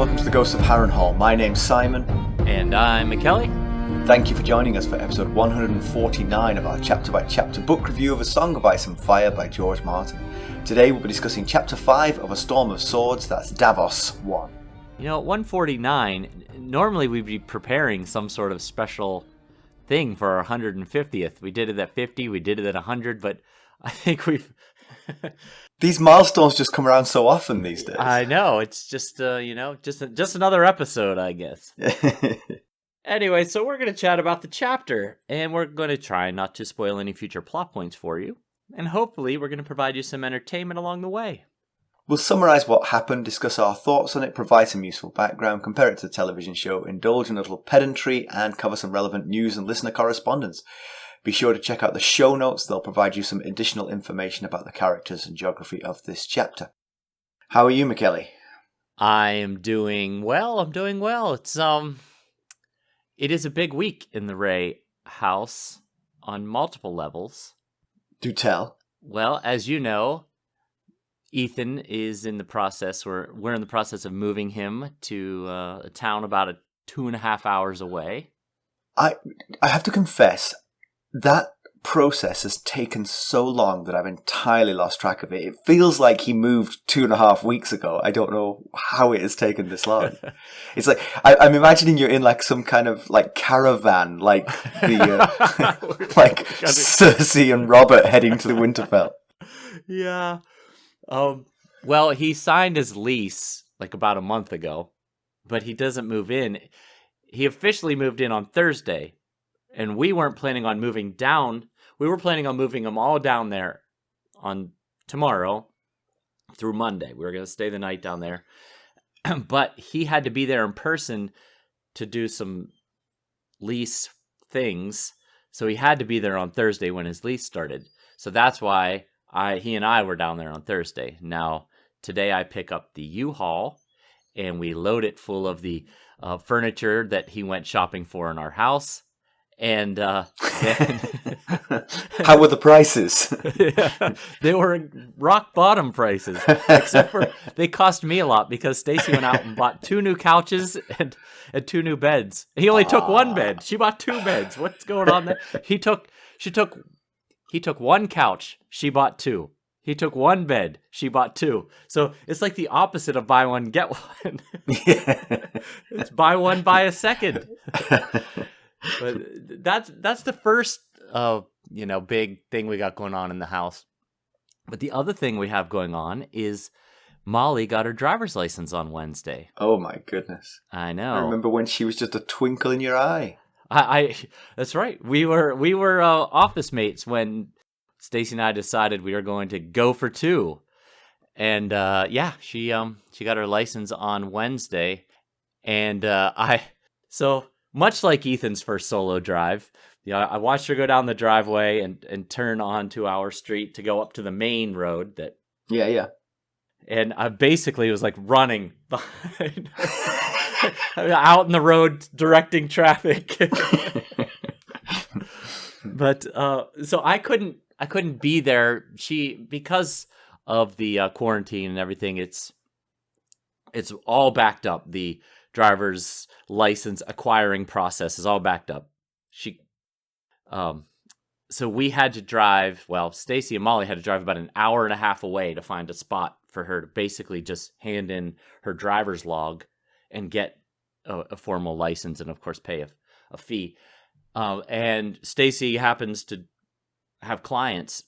welcome to the Ghosts of Harrenhal. My name's Simon. And I'm Mackelly. Thank you for joining us for episode 149 of our chapter-by-chapter book review of A Song of Ice and Fire by George Martin. Today we'll be discussing chapter 5 of A Storm of Swords, that's Davos 1. You know, at 149, normally we'd be preparing some sort of special thing for our 150th. We did it at 50, we did it at 100, but I think we've... These milestones just come around so often these days. I know, it's just, just another episode, I guess. Anyway, so we're going to chat about the chapter, and we're going to try not to spoil any future plot points for you, and hopefully we're going to provide you some entertainment along the way. We'll summarise what happened, discuss our thoughts on it, provide some useful background, compare it to the television show, indulge in a little pedantry, and cover some relevant news and listener correspondence. Be sure to check out the show notes, they'll provide you some additional information about the characters and geography of this chapter. How are you, Mackelly? I am doing well, It is a big week in the Ray house on multiple levels. Do tell. Well, as you know, Ethan is in the process, we're in the process of moving him to a town about 2.5 hours away. I have to confess, that process has taken so long that I've entirely lost track of it. It feels like he moved 2.5 weeks ago. I don't know how it has taken this long. It's like, I'm imagining you're in like some kind of like caravan, like the like Cersei and Robert heading to the Winterfell. Yeah. Well, he signed his lease like about a month ago, but he doesn't move in. He officially moved in on Thursday, and we weren't planning on moving down. We were planning on moving them all down there on tomorrow through Monday. We were going to stay the night down there, but he had to be there in person to do some lease things. So he had to be there on Thursday when his lease started. So that's why he and I were down there on Thursday. Now, today I pick up the U-Haul, and we load it full of the furniture that he went shopping for in our house. And then... How were the prices? Yeah, they were rock bottom prices, except for they cost me a lot because Stacy went out and bought 2 new couches and 2 new beds. He only took 1 bed. She bought 2 beds. What's going on there? He took 1 couch. She bought 2. He took 1 bed. She bought 2. So it's like the opposite of buy one, get one. Yeah. It's buy one, buy a second. But that's the first, big thing we got going on in the house. But the other thing we have going on is Molly got her driver's license on Wednesday. Oh my goodness! I know. I remember when she was just a twinkle in your eye. That's right. We were office mates when Stacy and I decided we were going to go for 2, and she got her license on Wednesday, and so. Much like Ethan's first solo drive, I watched her go down the driveway and turn onto our street to go up to the main road. Yeah. And I basically was like running behind out in the road directing traffic. But so I couldn't be there. Because of the quarantine and everything, it's all backed up. The driver's license acquiring process is all backed up. So we had to drive, Stacy and Molly had to drive about 1.5 hours away to find a spot for her to basically just hand in her driver's log and get a formal license and of course pay a fee. And Stacy happens to have clients,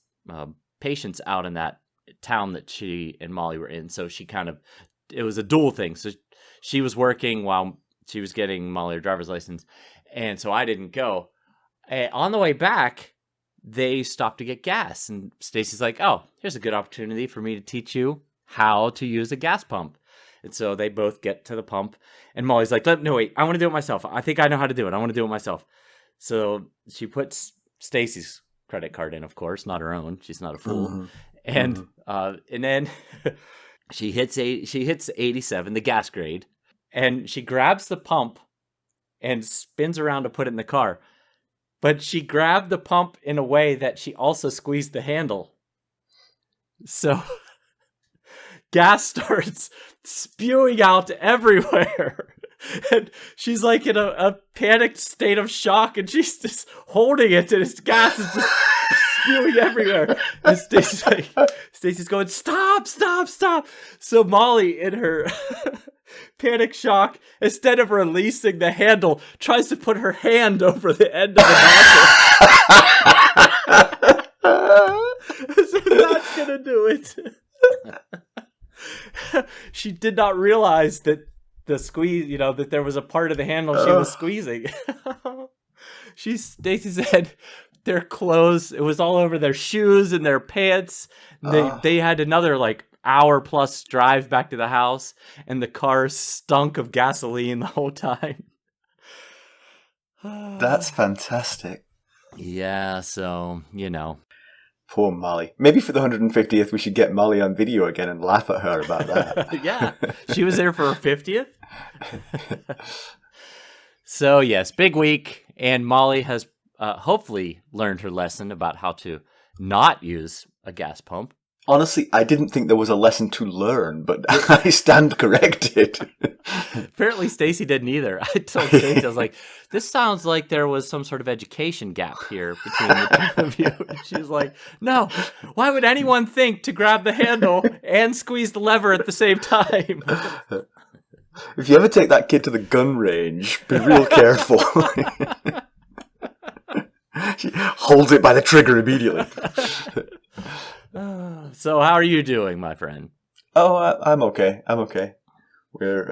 patients out in that town that she and Molly were in. So it was a dual thing. So she was working while she was getting Molly her driver's license, and so I didn't go. On the way back, they stopped to get gas, and Stacy's like, "Oh, here's a good opportunity for me to teach you how to use a gas pump." And so they both get to the pump, and Molly's like, "No, wait, I want to do it myself. I think I know how to do it. I want to do it myself." So she puts Stacy's credit card in, of course, not her own. She's not a fool. Mm-hmm. And then she hits 87, the gas grade, and she grabs the pump and spins around to put it in the car. But she grabbed the pump in a way that she also squeezed the handle. So gas starts spewing out everywhere. And she's like in a panicked state of shock, and she's just holding it, and its gas is just spewing everywhere. And Stacy's going, stop, stop, stop. So Molly, in her panic shock, instead of releasing the handle, tries to put her hand over the end of the nozzle. So that's gonna do it. She did not realize that the squeeze, that there was a part of the handle she was squeezing. Stacy said their clothes, it was all over their shoes and their pants. They had another hour plus drive back to the house, and the car stunk of gasoline the whole time. That's fantastic. Yeah, so, Poor Molly. Maybe for the 150th, we should get Molly on video again and laugh at her about that. Yeah, she was there for her 50th. So, yes, big week. And Molly has hopefully learned her lesson about how to not use a gas pump. Honestly, I didn't think there was a lesson to learn, but I stand corrected. Apparently, Stacy didn't either. I told Stacy, I was like, this sounds like there was some sort of education gap here between the two of you. And she was like, no, why would anyone think to grab the handle and squeeze the lever at the same time? If you ever take that kid to the gun range, be real careful. She holds it by the trigger immediately. So how are you doing, my friend? Oh, I'm okay. We're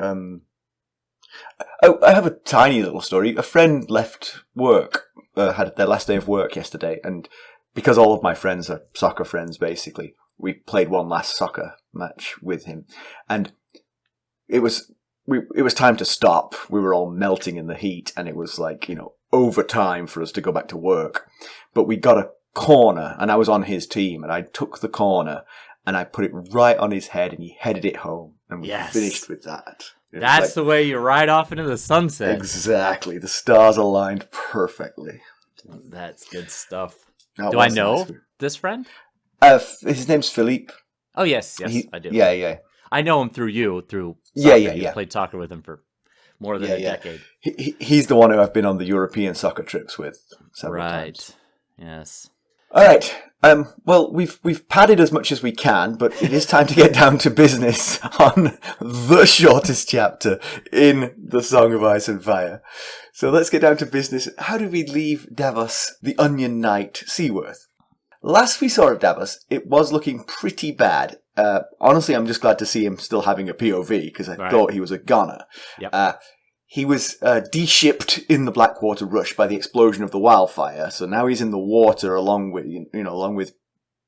I have a tiny little story. A friend left work, had their last day of work yesterday, and because all of my friends are soccer friends, basically, we played one last soccer match with him, and it was time to stop. We were all melting in the heat, and it was overtime for us to go back to work. But we got a corner, and I was on his team, and I took the corner and I put it right on his head, and he headed it home, and we finished with that. That's the way you ride off into the sunset. Exactly. The stars aligned perfectly. That's good stuff. Do I know this friend? His name's Philippe. Oh, yes, I do. Yeah. I know him through you, through soccer. Yeah. You played soccer with him for more than a decade. He's the one who I've been on the European soccer trips with several times. Right, yes. All right. Well, we've padded as much as we can, but it is time to get down to business on the shortest chapter in the Song of Ice and Fire. So let's get down to business. How did we leave Davos, the Onion Knight, Seaworth? Last we saw of Davos, it was looking pretty bad. Honestly, I'm just glad to see him still having a POV, because I thought he was a goner. Yep. He was de-shipped in the Blackwater rush by the explosion of the wildfire, so now he's in the water along with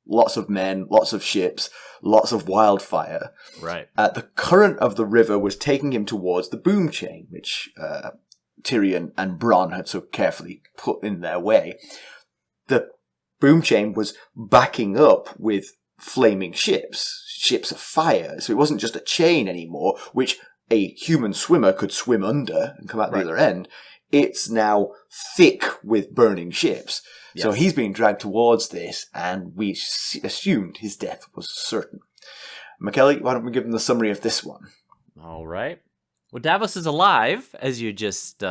lots of men, lots of ships, lots of wildfire. Right. The current of the river was taking him towards the boom chain, which Tyrion and Bronn had so carefully put in their way. The boom chain was backing up with flaming ships of fire, so it wasn't just a chain anymore, which a human swimmer could swim under and come out the other end. It's now thick with burning ships. Yes. So he's being dragged towards this, and we assumed his death was certain. Mackelly, why don't we give him the summary of this one? All right. Well, Davos is alive, as you just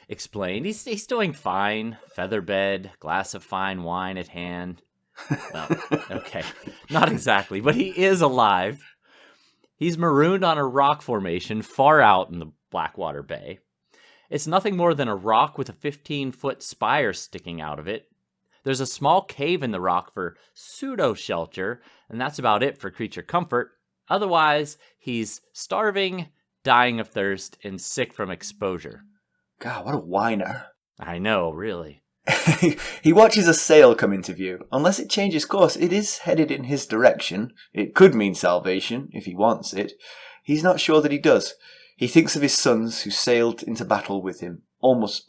explained. He's doing fine. Feather bed, glass of fine wine at hand. No, okay. Not exactly, but he is alive. He's marooned on a rock formation far out in the Blackwater Bay. It's nothing more than a rock with a 15-foot spire sticking out of it. There's a small cave in the rock for pseudo-shelter, and that's about it for creature comfort. Otherwise, he's starving, dying of thirst, and sick from exposure. God, what a whiner. I know, really. He watches a sail come into view. Unless it changes course, it is headed in his direction. It could mean salvation, if he wants it. He's not sure that he does. He thinks of his sons who sailed into battle with him, almost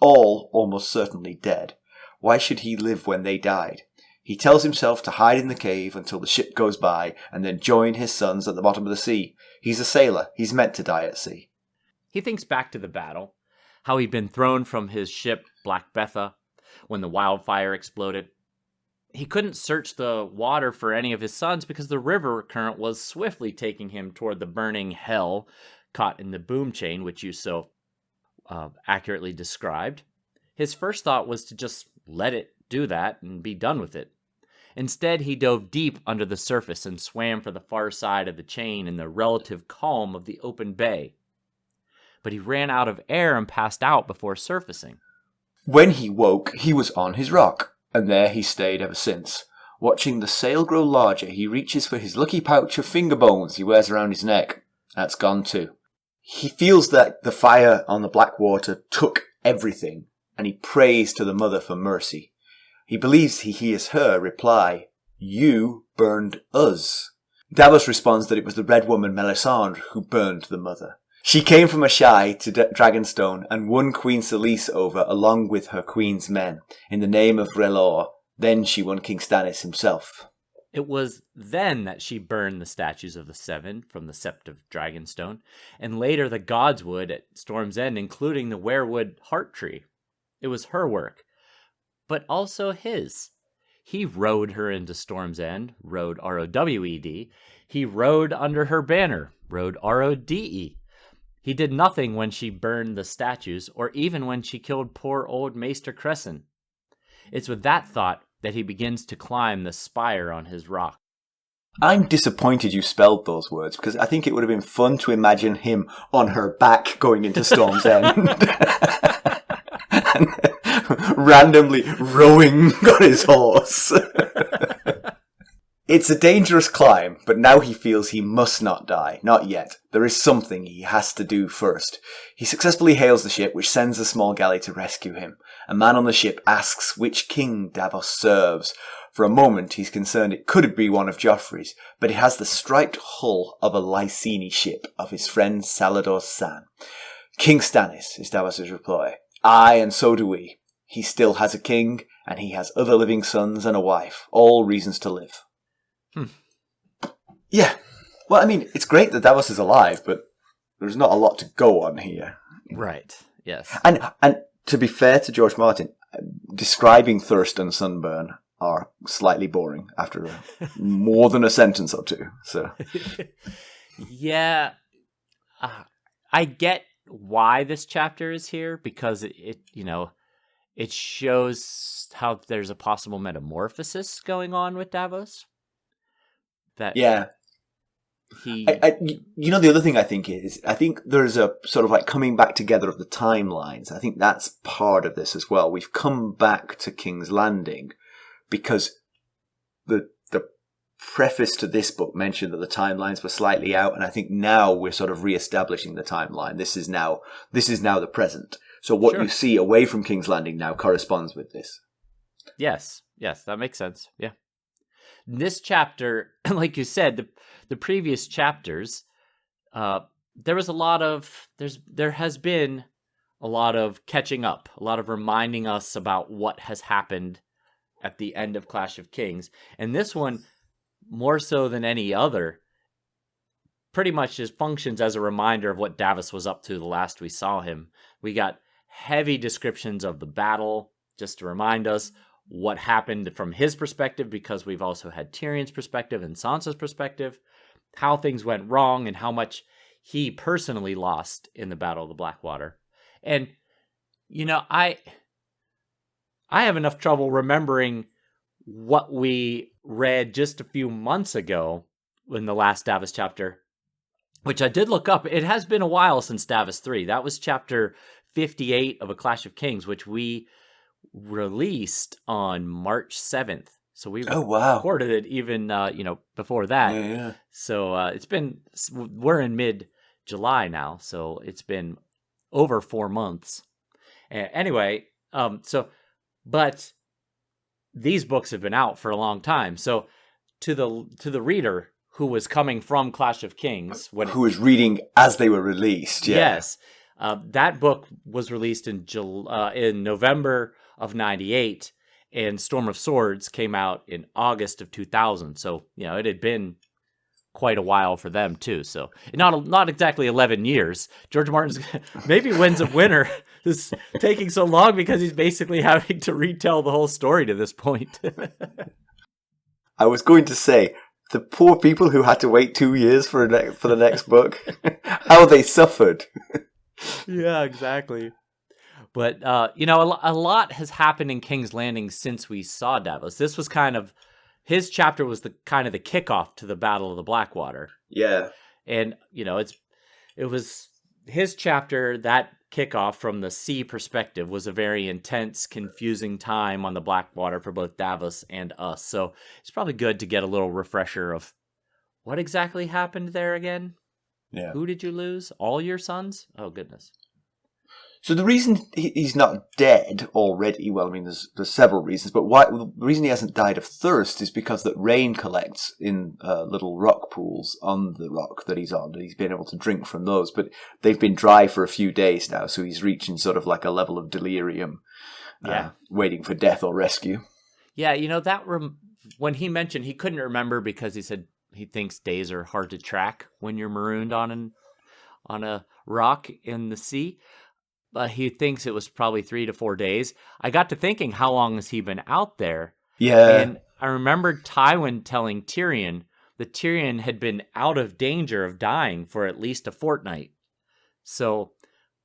certainly dead. Why should he live when they died? He tells himself to hide in the cave until the ship goes by, and then join his sons at the bottom of the sea. He's a sailor. He's meant to die at sea. He thinks back to the battle, how he'd been thrown from his ship, Black Betha, when the wildfire exploded. he couldn't search the water for any of his sons because the river current was swiftly taking him toward the burning hell caught in the boom chain, which you so accurately described. His first thought was to just let it do that and be done with it. Instead, he dove deep under the surface and swam for the far side of the chain in the relative calm of the open bay. But he ran out of air and passed out before surfacing. When he woke, he was on his rock, and there he stayed ever since. Watching the sail grow larger, he reaches for his lucky pouch of finger bones he wears around his neck. That's gone too. He feels that the fire on the Blackwater took everything, and he prays to the mother for mercy. He believes he hears her reply, "You burned us." Davos responds that it was the red woman Melisandre who burned the mother. She came from Ashai to Dragonstone and won Queen Selyse over along with her queen's men in the name of R'hllor. Then she won King Stannis himself. It was then that she burned the statues of the Seven from the Sept of Dragonstone, and later the Godswood at Storm's End, including the weirwood heart tree. It was her work, but also his. He rode her into Storm's End, rode R-O-W-E-D. He rode under her banner, rode R-O-D-E. He did nothing when she burned the statues, or even when she killed poor old Maester Crescent. It's with that thought that he begins to climb the spire on his rock. I'm disappointed you spelled those words, because I think it would have been fun to imagine him on her back going into Storm's End. And randomly rowing on his horse. It's a dangerous climb, but now he feels he must not die. Not yet. There is something he has to do first. He successfully hails the ship, which sends a small galley to rescue him. A man on the ship asks which king Davos serves. For a moment, he's concerned it could be one of Joffrey's, but it has the striped hull of a Lyseni ship of his friend Salador San. "King Stannis," is Davos' reply. "Aye, and so do we. He still has a king, and he has other living sons and a wife. All reasons to live." Yeah. Well, I mean, it's great that Davos is alive, but there's not a lot to go on here. Right. Yes. And to be fair to George Martin, describing thirst and sunburn are slightly boring after more than a sentence or two. So, yeah, I get why this chapter is here, because it shows how there's a possible metamorphosis going on with Davos. That yeah. The other thing I think there's a sort of like coming back together of the timelines. I think that's part of this as well. We've come back to King's Landing because the preface to this book mentioned that the timelines were slightly out, and I think now we're sort of re-establishing the timeline. This is now the present. So what you see away from King's Landing now corresponds with this. Yes, that makes sense. Yeah. This chapter, like you said, the previous chapters, there has been a lot of catching up, a lot of reminding us about what has happened at the end of Clash of Kings. And this one, more so than any other, pretty much just functions as a reminder of what Davos was up to the last we saw him. We got heavy descriptions of the battle, just to remind us what happened from his perspective, because we've also had Tyrion's perspective and Sansa's perspective, how things went wrong and how much he personally lost in the Battle of the Blackwater. And, I have enough trouble remembering what we read just a few months ago in the last Davos chapter, which I did look up. It has been a while since Davos 3. That was chapter 58 of A Clash of Kings, which we released on March 7th. So we recorded it even, before that. Yeah. So we're in mid-July now, so it's been over 4 months. Anyway, but these books have been out for a long time. So to the reader who was coming from Clash of Kings, who was reading as they were released, yes, that book was released in November of 98, and Storm of Swords came out in August of 2000. So, it had been quite a while for them too. So not exactly 11 years. George Martin's maybe Winds of Winter is taking so long because he's basically having to retell the whole story to this point. I was going to say, the poor people who had to wait 2 years for the next book, how they suffered. Yeah, exactly. But, a lot has happened in King's Landing since we saw Davos. This was his chapter was the kickoff to the Battle of the Blackwater. Yeah. And, it was his chapter, that kickoff from the sea perspective was a very intense, confusing time on the Blackwater for both Davos and us. So it's probably good to get a little refresher of what exactly happened there again. Yeah. Who did you lose? All your sons? Oh, goodness. So the reason he's not dead already, well, I mean, there's several reasons, but the reason he hasn't died of thirst is because that rain collects in little rock pools on the rock that he's on, and he's been able to drink from those, but they've been dry for a few days now, so he's reaching sort of like a level of delirium, waiting for death or rescue. Yeah, when he mentioned he couldn't remember because he said he thinks days are hard to track when you're marooned on a rock in the sea. But he thinks it was probably 3 to 4 days. I got to thinking, how long has he been out there? Yeah. And I remembered Tywin telling Tyrion that Tyrion had been out of danger of dying for at least a fortnight. So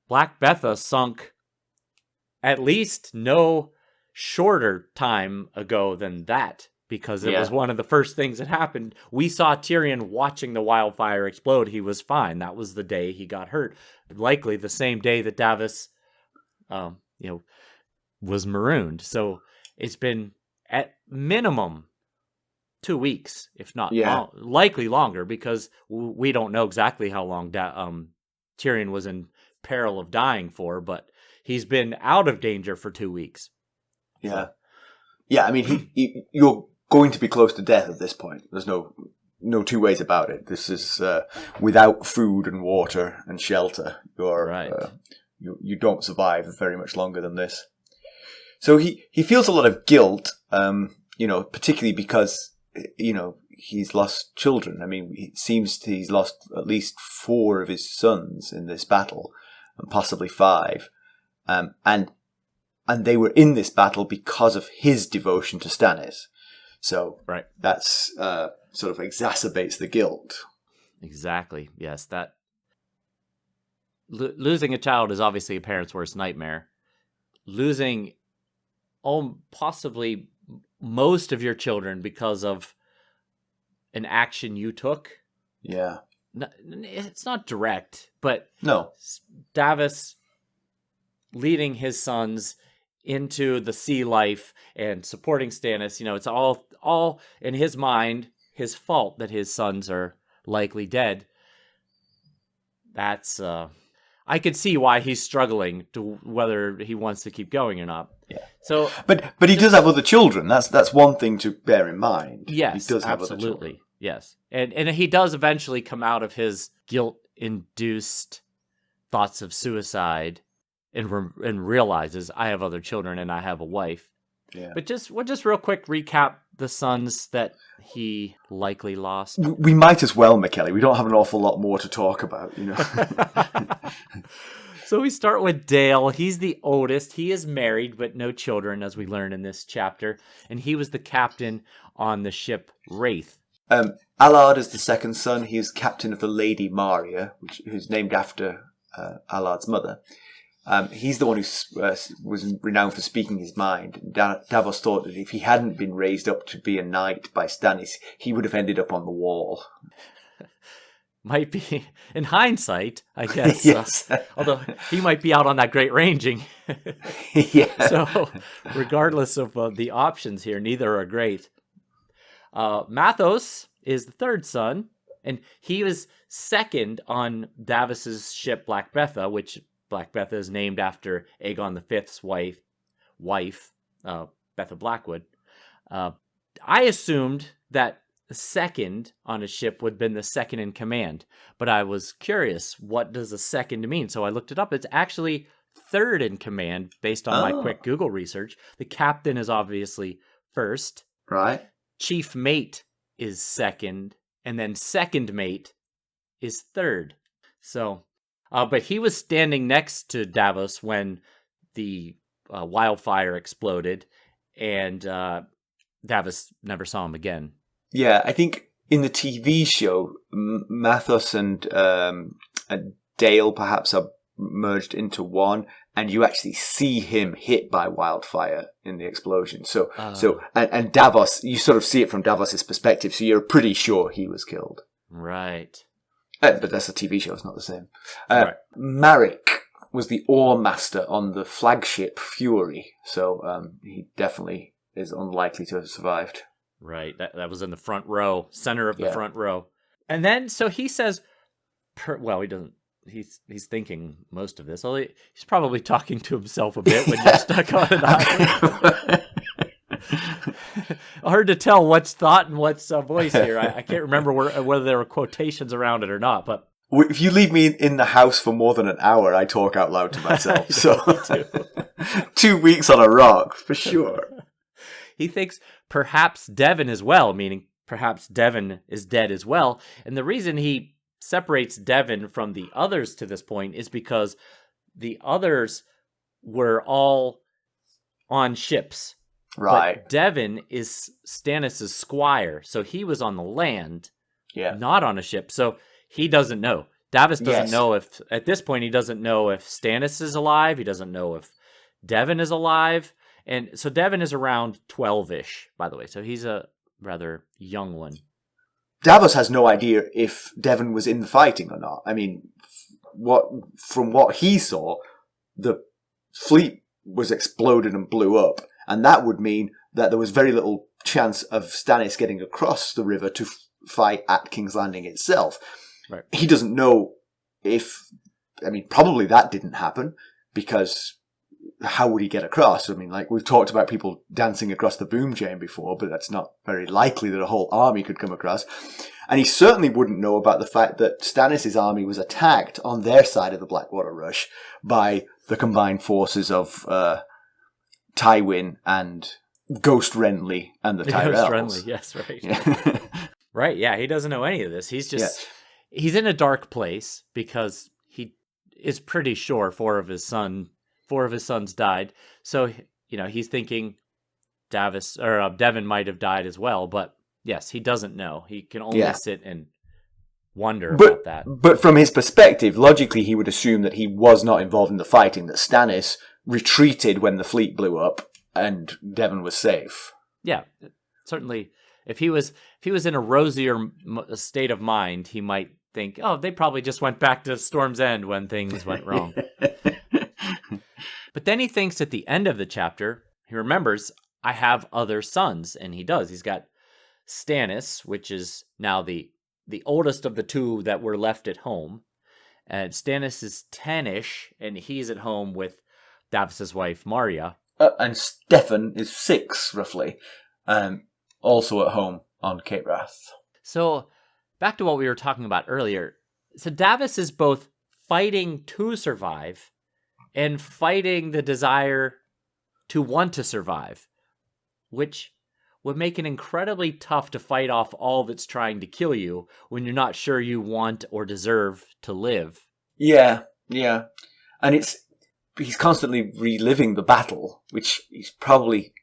Black Betha sunk at least no shorter time ago than that, because it was one of the first things that happened. We saw Tyrion watching the wildfire explode. He was fine. That was the day he got hurt. Likely the same day that Davos, was marooned. So it's been at minimum 2 weeks, if not likely longer, because we don't know exactly how long Tyrion was in peril of dying for, but he's been out of danger for 2 weeks. Yeah. So. Yeah, I mean, you're going to be close to death at this point. There's no two ways about it. This is without food and water and shelter. You don't survive very much longer than this. So he feels a lot of guilt, particularly because he's lost children. I mean, it seems he's lost at least 4 of his sons in this battle, and possibly 5, and they were in this battle because of his devotion to Stannis. So that's sort of exacerbates the guilt. Exactly. Yes, that losing a child is obviously a parent's worst nightmare. Losing possibly most of your children because of an action you took. Yeah. It's not direct, but no. Davos leading his sons into the sea life and supporting Stannis, it's all in his mind, his fault that his sons are likely dead. That's I could see why he's struggling to whether he wants to keep going or not. Yeah. So, but he does have other children. That's one thing to bear in mind. Yes, he does have absolutely. Other children. Yes, and he does eventually come out of his guilt-induced thoughts of suicide. And realizes I have other children and I have a wife. Yeah. But we'll just real quick recap the sons that he likely lost. We might as well, Mackelly. We don't have an awful lot more to talk about, So we start with Dale. He's the oldest. He is married, but no children, as we learn in this chapter. And he was the captain on the ship Wraith. Allard is the second son. He's captain of the Lady Maria, who's named after Allard's mother. He's the one who was renowned for speaking his mind. Davos thought that if he hadn't been raised up to be a knight by Stannis, he would have ended up on the wall. Might be, in hindsight, I guess. Yes. Although he might be out on that great ranging. Yeah. So, regardless of the options here, neither are great. Mathos is the third son, and he was second on Davos's ship Black Betha, which Black Betha is named after Aegon V's wife, Betha Blackwood. I assumed that the second on a ship would have been the second in command, but I was curious, what does a second mean? So I looked it up. It's actually third in command based on my quick Google research. The captain is obviously first. Right. Chief mate is second, and then second mate is third. So... but he was standing next to Davos when the wildfire exploded, and Davos never saw him again. Yeah, I think in the TV show, Mathos and Dale perhaps are merged into one, and you actually see him hit by wildfire in the explosion. And Davos, you sort of see it from Davos's perspective, so you're pretty sure he was killed. Right. But that's a TV show; it's not the same. Right. Marek was the oar master on the flagship Fury, so he definitely is unlikely to have survived. Right. That was in the front row, center of the front row. And then, so he says, well, he doesn't, he's thinking most of this. Well, he's probably talking to himself a bit when you're stuck on an island. Hard to tell what's thought and what's voice here. I can't remember whether there were quotations around it or not, but. If you leave me in the house for more than an hour, I talk out loud to myself. So 2 weeks on a rock, for sure. He thinks perhaps Devon as well, meaning perhaps Devon is dead as well. And the reason he separates Devon from the others to this point is because the others were all on ships. Right. But Devon is Stannis' squire, so he was on the land, not on a ship. So he doesn't know. Davos doesn't know if, at this point, he doesn't know if Stannis is alive. He doesn't know if Devon is alive. And so Devon is around 12-ish, by the way. So he's a rather young one. Davos has no idea if Devon was in the fighting or not. I mean, from what he saw, the fleet was exploded and blew up. And that would mean that there was very little chance of Stannis getting across the river to fight at King's Landing itself. Right. He doesn't know probably that didn't happen, because how would he get across? I mean, like, we've talked about people dancing across the boom chain before, but that's not very likely that a whole army could come across. And he certainly wouldn't know about the fact that Stannis' army was attacked on their side of the Blackwater Rush by the combined forces of Tywin and Ghost Renly and the Tyrells. Ghost Renly, yes, right. Yeah. Right, yeah, he doesn't know any of this. He's just, he's in a dark place because he is pretty sure four of his sons died. So, he's thinking Devon might have died as well, but yes, he doesn't know. He can only sit and wonder about that. But from his perspective, logically, he would assume that he was not involved in the fighting, that Stannis retreated when the fleet blew up and Devon was safe. Yeah, certainly. If he was in a rosier state of mind, he might think, oh, they probably just went back to Storm's End when things went wrong. But then he thinks at the end of the chapter, he remembers, I have other sons. And he does. He's got Stannis, which is now the oldest of the two that were left at home. And Stannis is 10-ish, and he's at home with Davos' wife, Marya. And Stefan is 6, roughly, also at home on Cape Wrath. So, back to what we were talking about earlier. So Davos is both fighting to survive and fighting the desire to want to survive, which would make it incredibly tough to fight off all that's trying to kill you when you're not sure you want or deserve to live. Yeah. And he's constantly reliving the battle, which is probably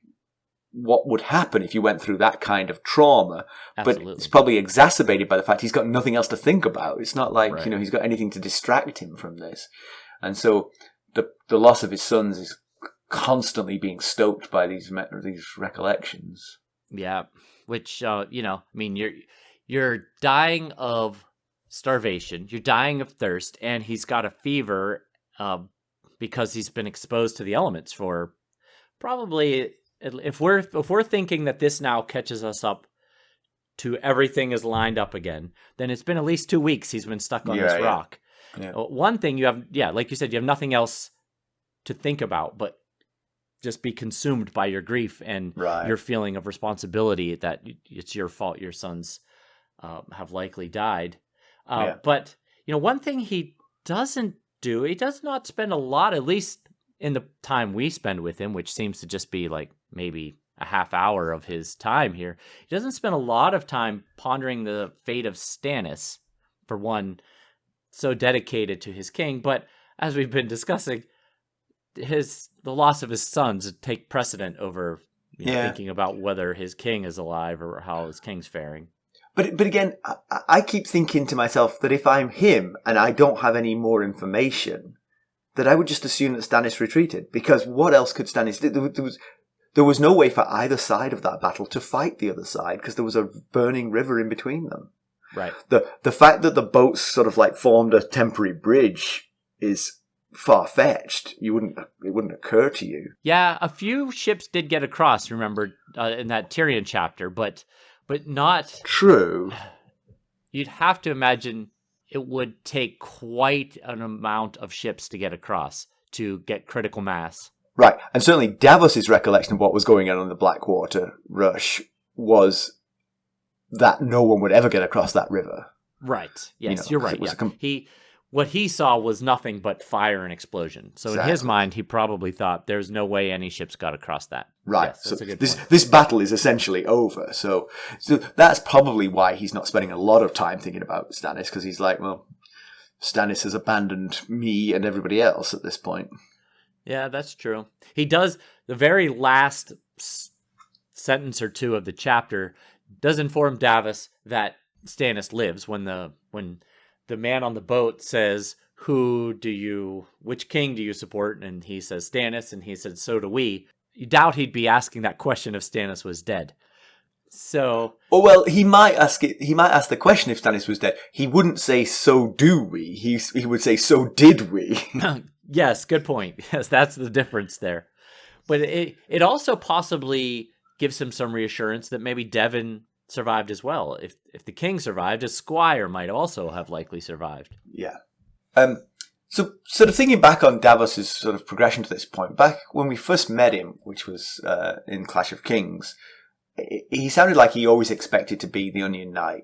what would happen if you went through that kind of trauma. Absolutely. But it's probably exacerbated by the fact he's got nothing else to think about. It's not like, he's got anything to distract him from this. And so the loss of his sons is constantly being stoked by these recollections. Yeah, which, you're dying of starvation, you're dying of thirst, and he's got a fever because he's been exposed to the elements for probably, if we're thinking that this now catches us up to everything is lined up again, then it's been at least 2 weeks he's been stuck on this rock. Yeah. One thing you have, like you said, you have nothing else to think about but just be consumed by your grief and your feeling of responsibility that it's your fault your sons have likely died. But, one thing he doesn't do, he does not spend a lot, at least in the time we spend with him, which seems to just be like maybe a half hour of his time here. He doesn't spend a lot of time pondering the fate of Stannis, for one, so dedicated to his king. But as we've been discussing, the loss of his sons take precedent over thinking about whether his king is alive or how his king's faring. But again, I keep thinking to myself that if I'm him and I don't have any more information, that I would just assume that Stannis retreated. Because what else could Stannis do? There was no way for either side of that battle to fight the other side because there was a burning river in between them. Right. The fact that the boats sort of like formed a temporary bridge is far-fetched. It wouldn't occur to you. Yeah, a few ships did get across, remember, in that Tyrion chapter, but not... True. You'd have to imagine it would take quite an amount of ships to get across to get critical mass. Right, and certainly Davos's recollection of what was going on the Blackwater rush was that no one would ever get across that river. Right. Yes, you're right. Yeah. What he saw was nothing but fire and explosion. So in his mind, he probably thought there's no way any ships got across that. Right. Yes, so this battle is essentially over. So that's probably why he's not spending a lot of time thinking about Stannis, because he's like, well, Stannis has abandoned me and everybody else at this point. Yeah, that's true. He does, the very last sentence or two of the chapter does inform Davos that Stannis lives when the man on the boat says, which king do you support? And he says, Stannis. And he said, so do we. You doubt he'd be asking that question if Stannis was dead. So. Oh, well, he might ask the question if Stannis was dead. He wouldn't say, so do we. He would say, so did we. Yes, good point. Yes, that's the difference there. But it also possibly gives him some reassurance that maybe Devon survived as well. If the king survived, a squire might also have likely survived. Yeah. So sort of thinking back on Davos's sort of progression to this point, back when we first met him, which was in Clash of Kings, he sounded like he always expected to be the Onion Knight,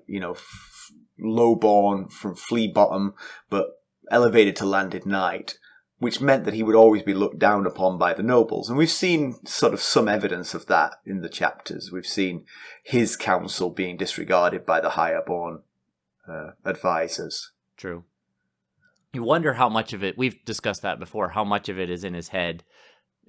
low-born from Flea Bottom, but elevated to landed knight, which meant that he would always be looked down upon by the nobles. And we've seen sort of some evidence of that in the chapters. We've seen his counsel being disregarded by the higher-born advisors. True. You wonder how much of it, we've discussed that before, how much of it is in his head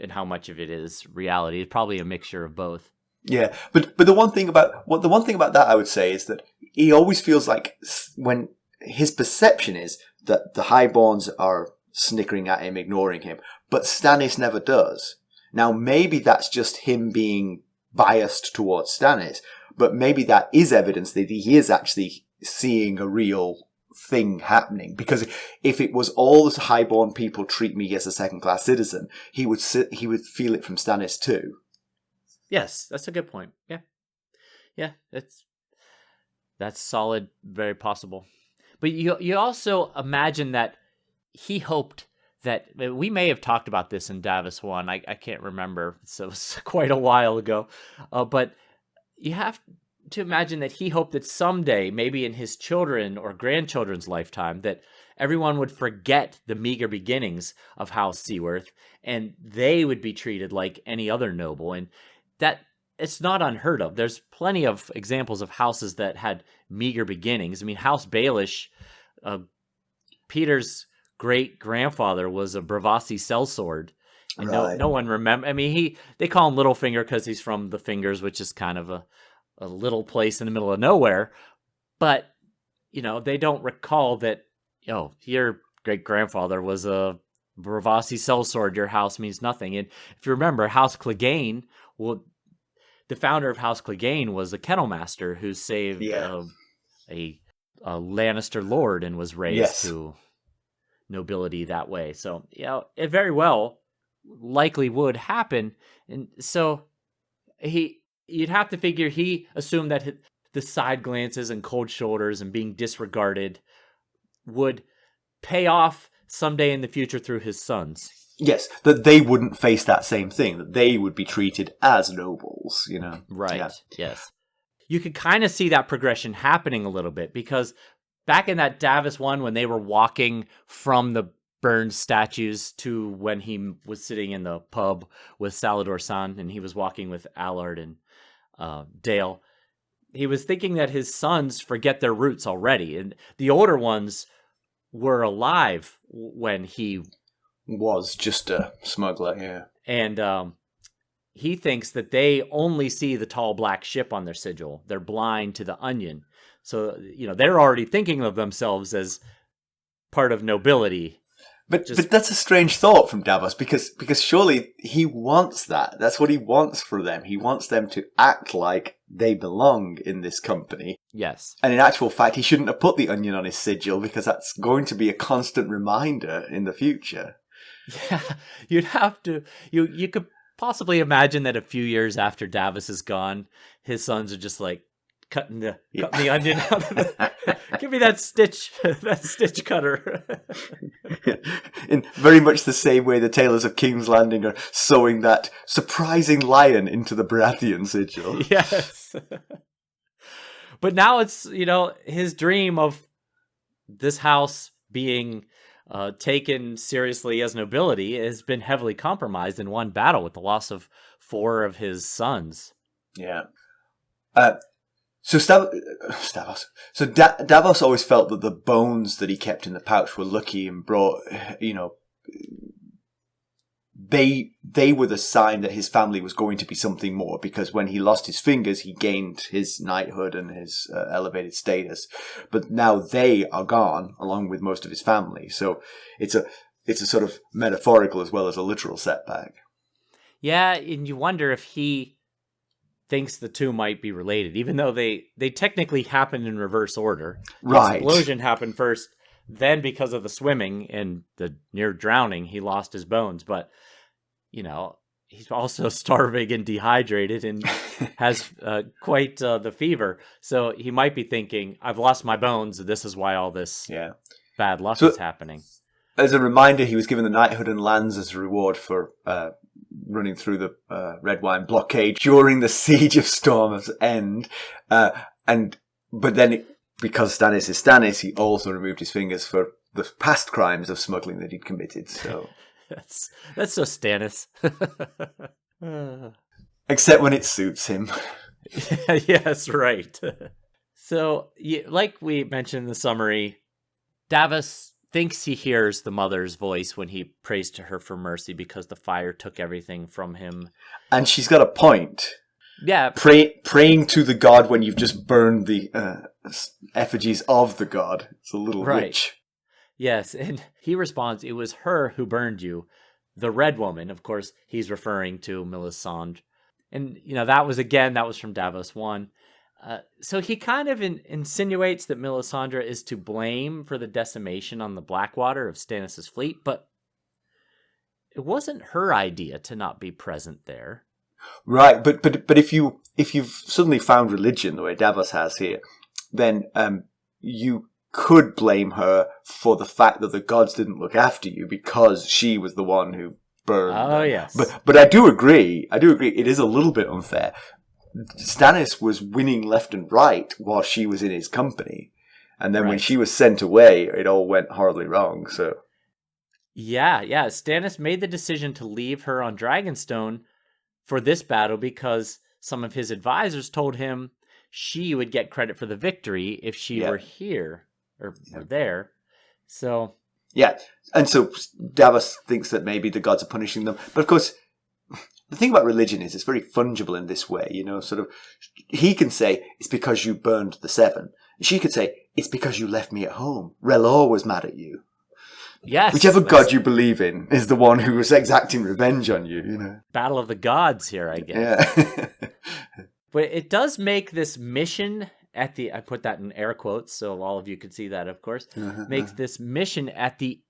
and how much of it is reality. It's probably a mixture of both. Yeah, but the one thing about that I would say is that he always feels like when his perception is that the highborns are snickering at him, ignoring him, but Stannis never does. Now, maybe that's just him being biased towards Stannis, but maybe that is evidence that he is actually seeing a real thing happening. Because if it was all the highborn people treat me as a second-class citizen, he would feel it from Stannis too. Yes, that's a good point. Yeah, that's solid, very possible. But you also imagine that he hoped that, we may have talked about this in Davos 1, I can't remember, so it was quite a while ago, but you have to imagine that he hoped that someday, maybe in his children or grandchildren's lifetime, that everyone would forget the meager beginnings of House Seaworth, and they would be treated like any other noble, and that it's not unheard of. There's plenty of examples of houses that had meager beginnings. I mean, House Baelish, Peter's great-grandfather was a Bravasi sellsword. And right. no one remember. I mean, they call him Littlefinger because he's from the Fingers, which is kind of a little place in the middle of nowhere. But, they don't recall that, your great-grandfather was a Bravasi sellsword. Your house means nothing. And if you remember, House Clegane, the founder of House Clegane was a kennel master who saved a Lannister lord and was raised to nobility that way. So, it very well likely would happen. And so you'd have to figure he assumed that the side glances and cold shoulders and being disregarded would pay off someday in the future through his sons. Yes, that they wouldn't face that same thing, that they would be treated as nobles, Right, yeah. Yes. You could kind of see that progression happening a little bit, because back in that Davos 1, when they were walking from the burned statues to when he was sitting in the pub with Salador San and he was walking with Allard and Dale, he was thinking that his sons forget their roots already. And the older ones were alive when he was just a smuggler, yeah. And he thinks that they only see the tall black ship on their sigil. They're blind to the onion. So, they're already thinking of themselves as part of nobility. But that's a strange thought from Davos, because surely he wants that. That's what he wants for them. He wants them to act like they belong in this company. Yes. And in actual fact, he shouldn't have put the onion on his sigil, because that's going to be a constant reminder in the future. Yeah, you'd have to. You could possibly imagine that a few years after Davos is gone, his sons are just like cutting the onion out of the. Give me that stitch cutter. In very much the same way the Tailors of King's Landing are sewing that surprising lion into the Baratheon sigil. Yes. But now it's, his dream of this house being taken seriously as nobility has been heavily compromised in one battle with the loss of 4 of his sons. Yeah. So Davos always felt that the bones that he kept in the pouch were lucky and brought, they were the sign that his family was going to be something more, because when he lost his fingers, he gained his knighthood and his elevated status. But now they are gone, along with most of his family. So it's a sort of metaphorical as well as a literal setback. Yeah, and you wonder if he thinks the two might be related, even though they technically happen in reverse order. Right. The explosion happened first, then because of the swimming and the near drowning, he lost his bones. But, he's also starving and dehydrated and has quite the fever. So he might be thinking, I've lost my bones. This is why all this bad luck is happening. As a reminder, he was given the knighthood and lands as a reward for running through the red wine blockade during the siege of Storm's End. But then, because Stannis is Stannis, he also removed his fingers for the past crimes of smuggling that he'd committed. So that's so Stannis. Except when it suits him. Yes, right. So, like we mentioned in the summary, Davos thinks he hears the mother's voice when he prays to her for mercy because the fire took everything from him. And she's got a point. Yeah. Praying to the god when you've just burned the effigies of the god. It's a little rich. Yes, and he responds, it was her who burned you. The red woman, of course, he's referring to Melisandre. And, that was from Davos 1. So he kind of insinuates that Melisandre is to blame for the decimation on the Blackwater of Stannis' fleet, but it wasn't her idea to not be present there. Right, but if you've suddenly found religion the way Davos has here, then you could blame her for the fact that the gods didn't look after you because she was the one who burned. Oh, yes. But I do agree. It is a little bit unfair. Stannis was winning left and right while she was in his company. And then when she was sent away, it all went horribly wrong. So, yeah. Stannis made the decision to leave her on Dragonstone for this battle because some of his advisors told him she would get credit for the victory if she were here or there. So, yeah. And so Davos thinks that maybe the gods are punishing them. But of course, the thing about religion is it's very fungible in this way, sort of, he can say, it's because you burned the 7. She could say, it's because you left me at home. Relor was mad at you. Yes. Whichever god you believe in is the one who was exacting revenge on you, Battle of the gods here, I guess. Yeah. But it does make this mission I put that in air quotes, so all of you could see that, of course, makes this mission at the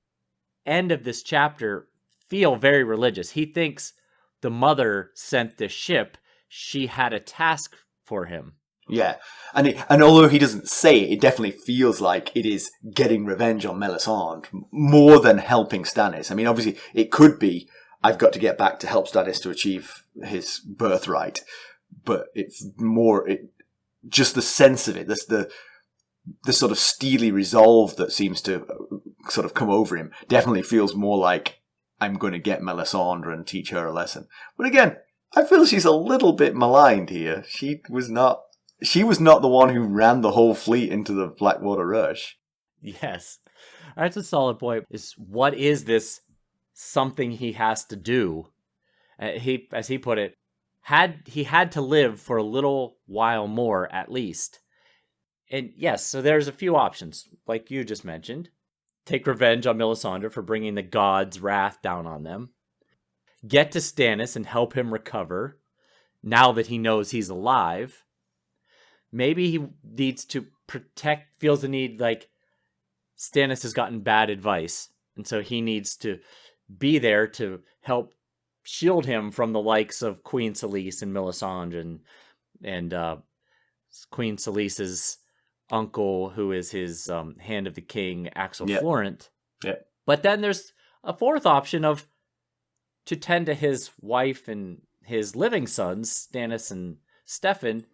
end of this chapter feel very religious. He thinks the mother sent this ship. She had a task for him. Yeah, and although he doesn't say it, it definitely feels like it is getting revenge on Melisandre more than helping Stannis. I mean, obviously, it could be, I've got to get back to help Stannis to achieve his birthright, but it's more, just the sense of it, the sort of steely resolve that seems to sort of come over him definitely feels more like, I'm going to get Melisandre and teach her a lesson. But again, I feel she's a little bit maligned here. She was not the one who ran the whole fleet into the Blackwater Rush. Yes. That's a solid point. What is this something he has to do? As he put it, he had to live for a little while more at least. And yes, so there's a few options, like you just mentioned. Take revenge on Melisandre for bringing the gods' wrath down on them. Get to Stannis and help him recover now that he knows he's alive. Maybe he needs to feels the need, like Stannis has gotten bad advice, and so he needs to be there to help shield him from the likes of Queen Selyse and Melisandre and Queen Selyse's uncle, who is his Hand of the King, Axel Florent. Yeah. But then there's a fourth option of to tend to his wife and his living sons, Stannis and Steffan,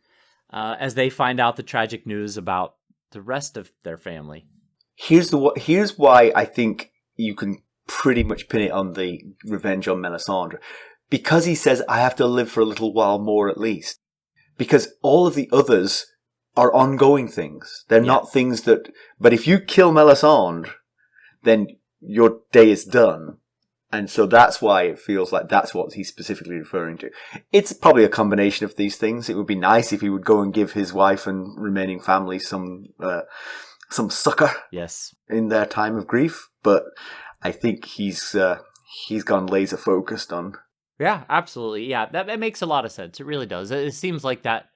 as they find out the tragic news about the rest of their family. Here's why I think you can pretty much pin it on the revenge on Melisandre. Because he says, I have to live for a little while more at least. Because all of the others are ongoing things. They're not things that... But if you kill Melisandre, then your day is done. And so that's why it feels like that's what he's specifically referring to. It's probably a combination of these things. It would be nice if he would go and give his wife and remaining family some succor in their time of grief. But I think he's gone laser focused on... Yeah, absolutely. Yeah, that makes a lot of sense. It really does. It seems like that,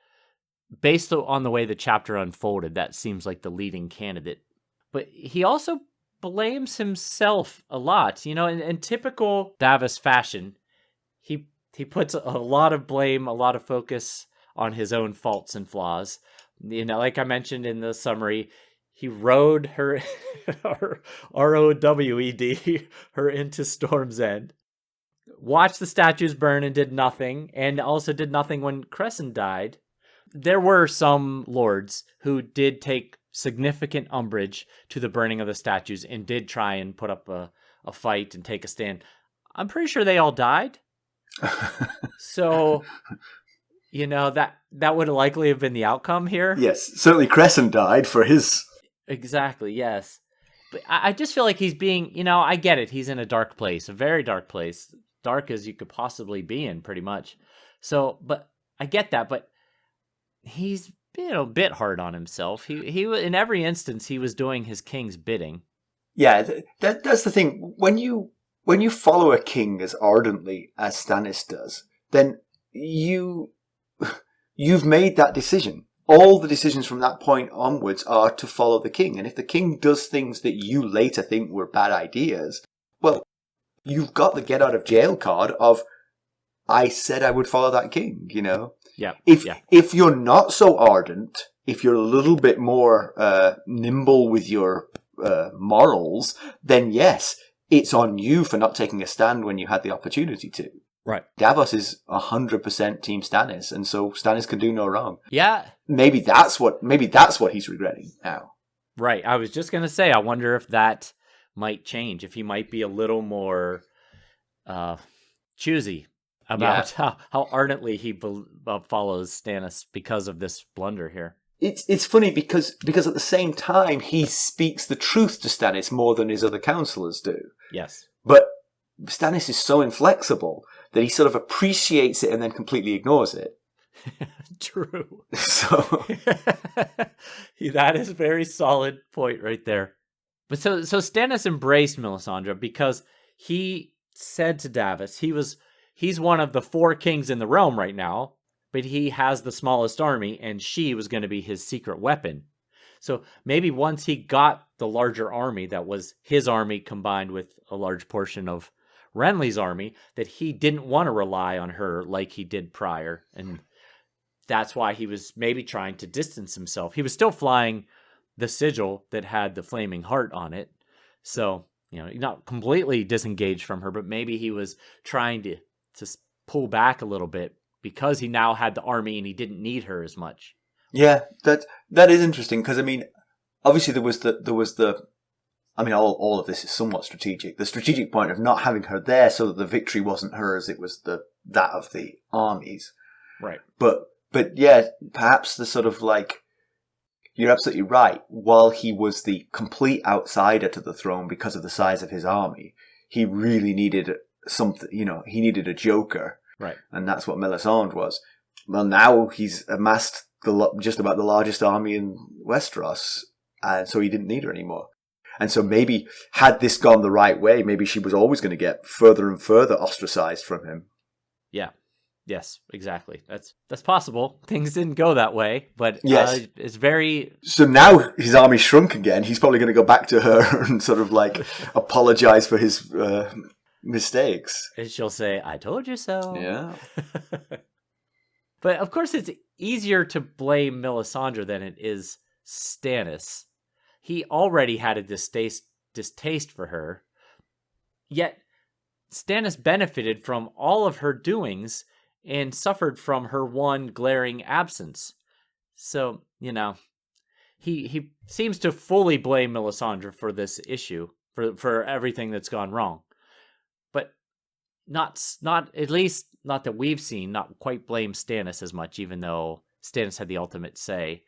based on the way the chapter unfolded, that seems like the leading candidate. But he also blames himself a lot. You know, in typical Davos fashion, he puts a lot of blame, a lot of focus on his own faults and flaws. You know, like I mentioned in the summary, he rode her, R-O-W-E-D, her into Storm's End. Watched the statues burn and did nothing, and also did nothing when Crescent died. There were some lords who did take significant umbrage to the burning of the statues and did try and put up a fight and take a stand. I'm pretty sure they all died. So, you know, that would likely have been the outcome here. Yes, certainly Crescent died for his... Exactly, yes. But I just feel like he's being, you know, I get it. He's in a dark place, a very dark place. Dark as you could possibly be in, pretty much. So, but I get that, but he's, you know, a bit hard on himself. He in every instance, he was doing his king's bidding. Yeah, that's the thing. When you follow a king as ardently as Stannis does, then you've made that decision. All the decisions from that point onwards are to follow the king. And if the king does things that you later think were bad ideas, well, you've got the get out of jail card of, I said I would follow that king, you know? Yeah. If you're not so ardent, if you're a little bit more nimble with your morals, then yes, it's on you for not taking a stand when you had the opportunity to. Right. Davos is 100% Team Stannis, and so Stannis can do no wrong. Yeah. Maybe that's what he's regretting now. Right. I was just going to say, I wonder if that might change, if he might be a little more choosy about how ardently he follows Stannis because of this blunder here. It's funny because at the same time he speaks the truth to Stannis more than his other counselors do. Yes. But Stannis is so inflexible that he sort of appreciates it and then completely ignores it. True. So that is a very solid point right there. But so Stannis embraced Melisandre because he said to Davos, he's one of the 4 kings in the realm right now, but he has the smallest army, and she was going to be his secret weapon. So maybe once he got the larger army that was his army combined with a large portion of Renly's army, that he didn't want to rely on her like he did prior. And that's why he was maybe trying to distance himself. He was still flying the sigil that had the flaming heart on it. So, you know, not completely disengaged from her, but maybe he was trying to pull back a little bit because he now had the army and he didn't need her as much. Yeah, that is interesting because, I mean, obviously there was the I mean, all of this is somewhat strategic. The strategic point of not having her there so that the victory wasn't hers, it was that of the armies. Right. But yeah, perhaps the sort of like, you're absolutely right. While he was the complete outsider to the throne because of the size of his army, he really needed something, you know, he needed a joker. Right. And that's what Melisandre was. Well, now he's amassed just about the largest army in Westeros, and so he didn't need her anymore. And so maybe, had this gone the right way, maybe she was always going to get further and further ostracized from him. Yeah. Yes, exactly. That's possible. Things didn't go that way, but yes. It's very... So now his army shrunk again. He's probably going to go back to her and sort of like apologize for his mistakes. And she'll say, "I told you so." Yeah. But of course, it's easier to blame Melisandre than it is Stannis. He already had a distaste for her, yet Stannis benefited from all of her doings and suffered from her one glaring absence. So, he seems to fully blame Melisandre for this issue, for everything that's gone wrong. But not at least not that we've seen, not quite blame Stannis as much, even though Stannis had the ultimate say.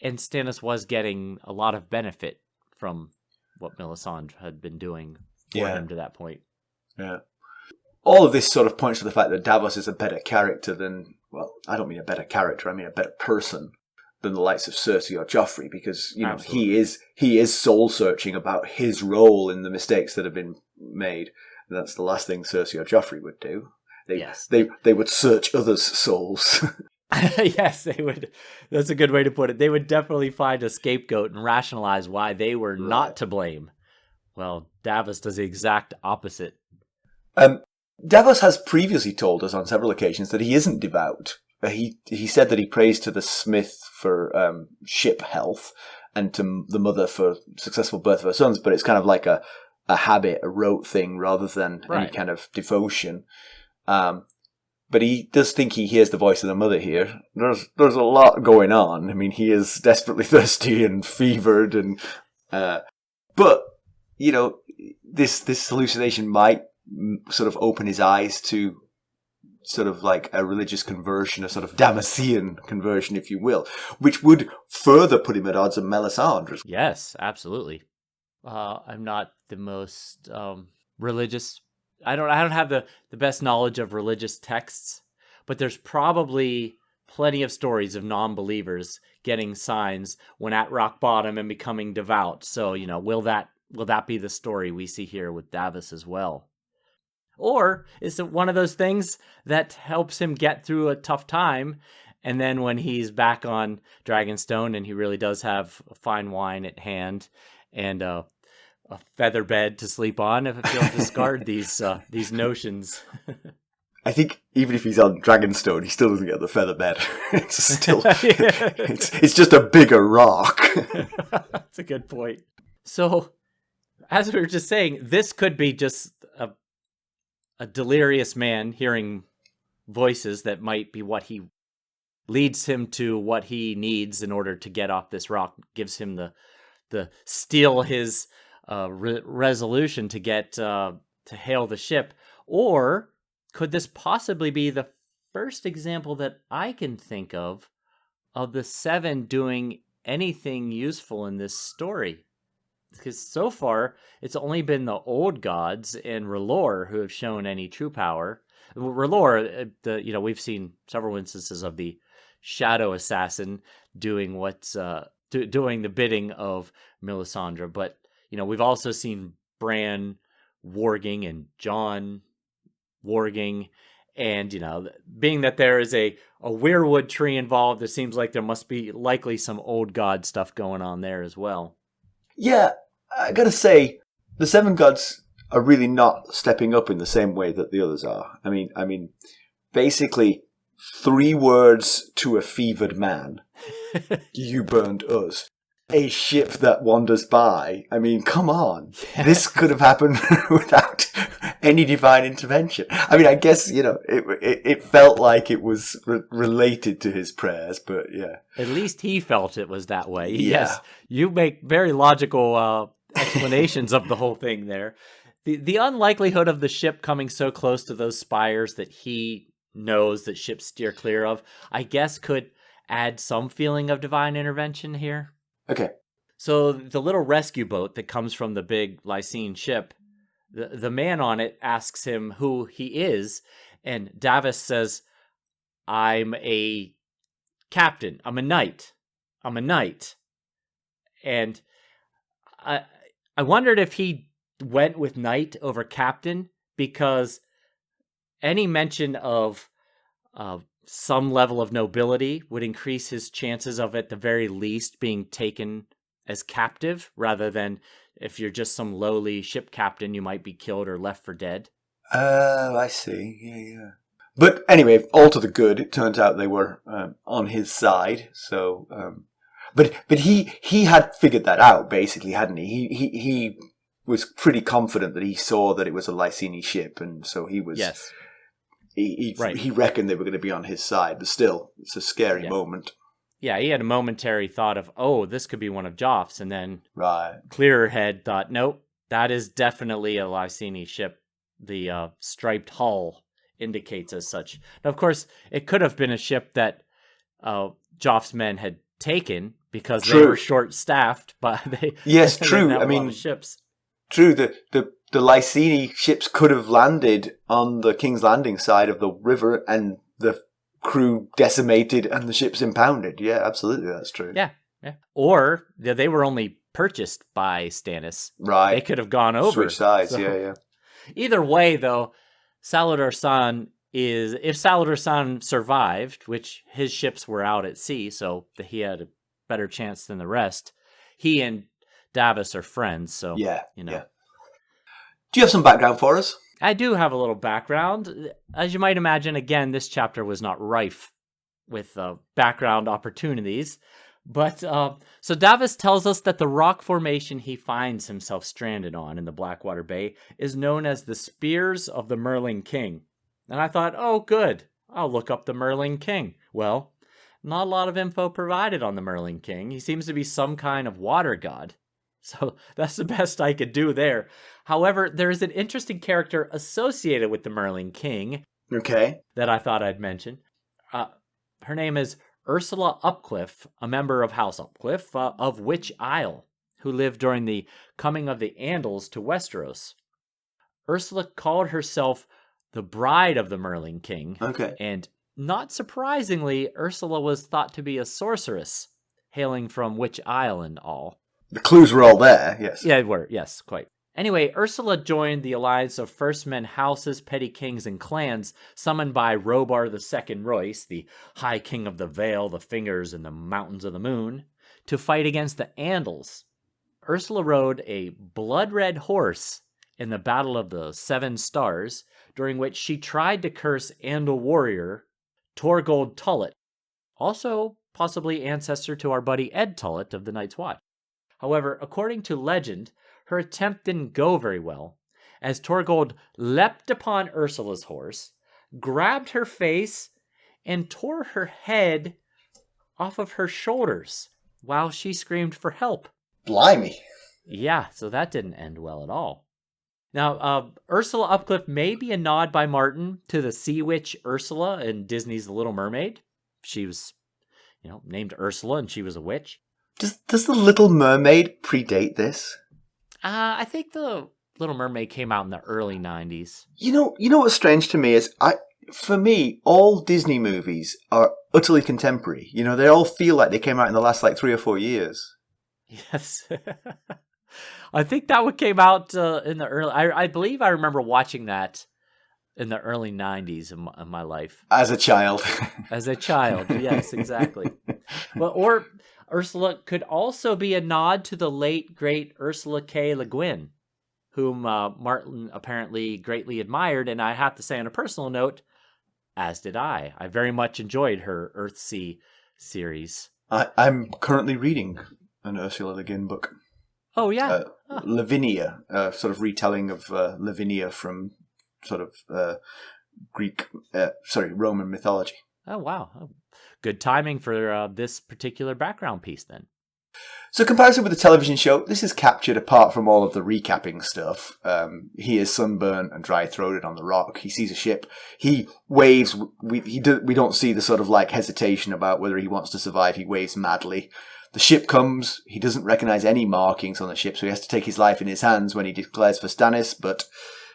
And Stannis was getting a lot of benefit from what Melisandre had been doing for him to that point. Yeah. All of this sort of points to the fact that Davos is a better character than, well, I don't mean a better character, I mean a better person than the likes of Cersei or Joffrey, because, he is soul-searching about his role in the mistakes that have been made. And that's the last thing Cersei or Joffrey would do. They would search others' souls. Yes, they would. That's a good way to put it. They would definitely find a scapegoat and rationalize why they were not to blame. Well, Davos does the exact opposite. Davos has previously told us on several occasions that he isn't devout. He said that he prays to the smith for ship health and to the mother for successful birth of her sons, but it's kind of like a habit, a rote thing, rather than any kind of devotion. But he does think he hears the voice of the mother here. There's a lot going on. I mean, he is desperately thirsty and fevered, and but this hallucination might sort of open his eyes to sort of like a religious conversion, a sort of Damascean conversion, if you will, which would further put him at odds with Melisandre. Yes, absolutely. I'm not the most religious. I don't have the best knowledge of religious texts, but there's probably plenty of stories of non-believers getting signs when at rock bottom and becoming devout. So, will that be the story we see here with Davos as well? Or is it one of those things that helps him get through a tough time, and then when he's back on Dragonstone and he really does have fine wine at hand and a feather bed to sleep on, if he'll discard these notions? I think even if he's on Dragonstone, he still doesn't get the feather bed. It's still it's just a bigger rock. That's a good point. So, as we were just saying, this could be just a delirious man hearing voices that might be what he leads him to what he needs in order to get off this rock, gives him the steel his resolution to get to hail the ship. Or could this possibly be the first example that I can think of the Seven doing anything useful in this story? Because so far, it's only been the old gods and R'hllor who have shown any true power. R'hllor, we've seen several instances of the shadow assassin doing doing the bidding of Melisandre, but we've also seen Bran warging and Jon warging, and being that there is a weirwood tree involved, it seems like there must be likely some old god stuff going on there as well. Yeah, I gotta say, the Seven Gods are really not stepping up in the same way that the others are. I mean, basically, 3 words to a fevered man. You burned us. A ship that wanders by. I mean, come on. Yeah. This could have happened without any divine intervention. I mean, I guess, it felt like it was related to his prayers, but yeah. At least he felt it was that way. Yeah. Yes, you make very logical explanations of the whole thing there. The unlikelihood of the ship coming so close to those spires that he knows that ships steer clear of, I guess could add some feeling of divine intervention here. Okay. So the little rescue boat that comes from the big Lycene ship, the man on it asks him who he is, And Davos says, I'm a captain. I'm a knight. I'm a knight. And I wondered if he went with knight over captain, because any mention of some level of nobility would increase his chances of, at the very least, being taken as captive, rather than if you're just some lowly ship captain, you might be killed or left for dead. Oh, I see. Yeah. But anyway, all to the good. It turns out they were on his side. So, but he had figured that out, basically, hadn't he? He was pretty confident that he saw that it was a Lysini ship, and so he was. Yes. He reckoned they were going to be on his side, but still, it's a scary moment. Yeah, he had a momentary thought of, oh, this could be one of Joff's, and then right. Clearer head thought, nope, that is definitely a Lysini ship. The striped hull indicates as such. Now, of course, it could have been a ship that Joff's men had taken, because they were short-staffed, but they true. didn't have I mean, a lot of ships. True. The Lysini ships could have landed on the King's Landing side of the river, and the crew decimated and the ships impounded. Yeah, absolutely, that's true. Yeah. Or they were only purchased by Stannis. Right. They could have gone over. Switch sides. So, yeah. Either way, though, Salladhor Saan if Salladhor Saan survived, which his ships were out at sea, so he had a better chance than the rest. He and Davos are friends, so yeah. Do you have some background for us? I do have a little background. As you might imagine, again, this chapter was not rife with background opportunities. But so Davos tells us that the rock formation he finds himself stranded on in the Blackwater Bay is known as the Spears of the Merling King. And I thought, oh, good, I'll look up the Merling King. Well, not a lot of info provided on the Merling King. He seems to be some kind of water god. So that's the best I could do there. However, there is an interesting character associated with the Merling King. Okay. That I thought I'd mention. Her name is Ursula Upcliffe, a member of House Upcliffe of Witch Isle, who lived during the coming of the Andals to Westeros. Ursula called herself the bride of the Merling King. Okay. And not surprisingly, Ursula was thought to be a sorceress, hailing from Witch Isle and all. The clues were all there, yes. Yeah, they were, yes, quite. Anyway, Ursula joined the alliance of First Men houses, petty kings, and clans summoned by Robar II Royce, the High King of the Vale, the Fingers, and the Mountains of the Moon, to fight against the Andals. Ursula rode a blood-red horse in the Battle of the Seven Stars, during which she tried to curse Andal warrior Torgold Tullet, also possibly ancestor to our buddy Ed Tullet of the Night's Watch. However, according to legend, her attempt didn't go very well, as Torgold leapt upon Ursula's horse, grabbed her face, and tore her head off of her shoulders while she screamed for help. Blimey. Yeah, so that didn't end well at all. Now, Ursula Upcliffe may be a nod by Martin to the sea witch Ursula in Disney's The Little Mermaid. She was, named Ursula, and she was a witch. Does The Little Mermaid predate this? I think The Little Mermaid came out in the early 90s. You know what's strange to me is, for me, all Disney movies are utterly contemporary. They all feel like they came out in the last 3 or 4 years. Yes. I think that one came out in the early... I believe I remember watching that in the early 90s in my life. As a child. As a child, yes, exactly. Or Ursula could also be a nod to the late, great Ursula K. Le Guin, whom Martin apparently greatly admired, and I have to say on a personal note, as did I. I very much enjoyed her Earthsea series. I'm currently reading an Ursula Le Guin book. Oh, yeah. Lavinia, sort of retelling of Lavinia from sort of Roman mythology. Oh, wow. Good timing for this particular background piece, then. So, comparison with the television show, this is captured apart from all of the recapping stuff. He is sunburnt and dry-throated on the rock. He sees a ship. He waves. We don't see the sort of hesitation about whether he wants to survive. He waves madly. The ship comes. He doesn't recognize any markings on the ship, so he has to take his life in his hands when he declares for Stannis. But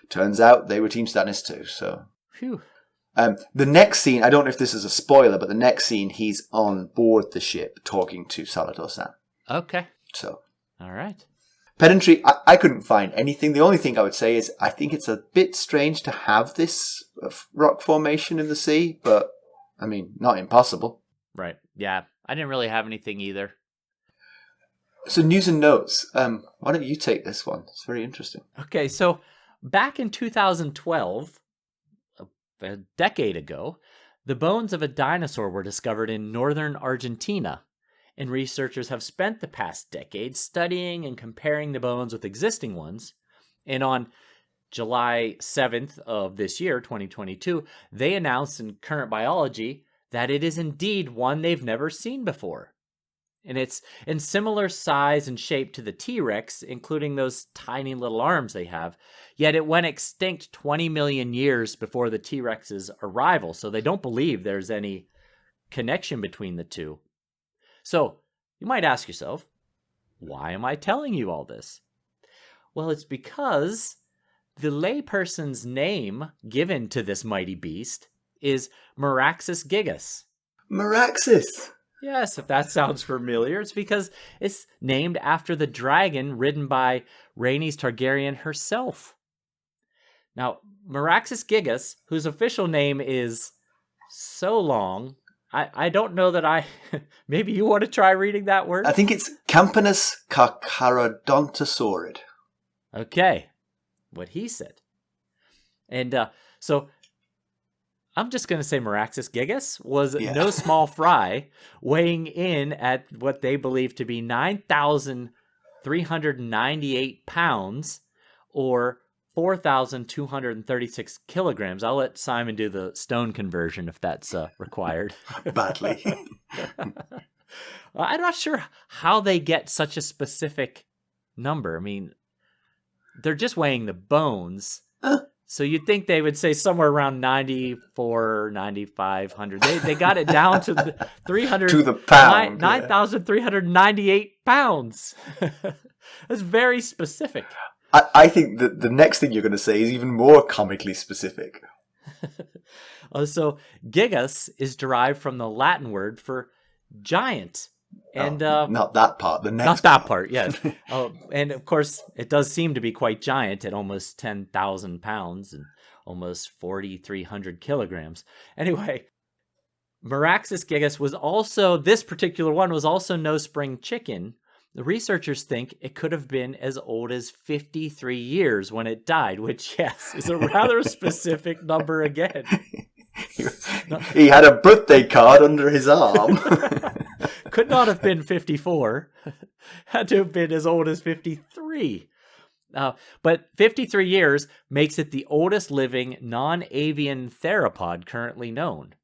turns out they were Team Stannis too. So, phew. The next scene, I don't know if this is a spoiler, but the next scene, he's on board the ship talking to Salador-san. Okay. So, all right. Pedantry, I couldn't find anything. The only thing I would say is I think it's a bit strange to have this rock formation in the sea, but, I mean, not impossible. Right. Yeah. I didn't really have anything either. So news and notes. Why don't you take this one? It's very interesting. Okay. So back in 2012, a decade ago, the bones of a dinosaur were discovered in northern Argentina. And researchers have spent the past decade studying and comparing the bones with existing ones. And on July 7th of this year, 2022, they announced in Current Biology that it is indeed one they've never seen before. And it's in similar size and shape to the T-Rex, including those tiny little arms they have. Yet it went extinct 20 million years before the T-Rex's arrival, so they don't believe there's any connection between the two. So, you might ask yourself, why am I telling you all this? Well, it's because the layperson's name given to this mighty beast is Meraxus gigas. Meraxus! Yes, if that sounds familiar, it's because it's named after the dragon ridden by Rhaenys Targaryen herself. Now, Meraxus gigas, whose official name is so long, I don't know that maybe you want to try reading that word? I think it's Campanus carcharodontosaurid. Okay, what he said. And so I'm just going to say Meraxus gigas was no small fry, weighing in at what they believe to be 9,398 pounds or 4,236 kilograms. I'll let Simon do the stone conversion if that's required. Badly. I'm not sure how they get such a specific number. I mean, they're just weighing the bones. So you'd think they would say somewhere around 9,400, 9,500. They got it down to the 300 to the pound. 9,398 pounds. That's very specific. I think that the next thing you're going to say is even more comically specific. So gigas is derived from the Latin word for giant. And not that part, the next not that part, yes. And of course, it does seem to be quite giant at almost 10,000 pounds and almost 4,300 kilograms. Anyway, Meraxus gigas was also, this particular one was also no spring chicken. The researchers think it could have been as old as 53 years when it died, which, yes, is a rather specific number again. He had a birthday card under his arm. Could not have been 54. Had to have been as old as 53. But 53 years makes it the oldest living non-avian theropod currently known.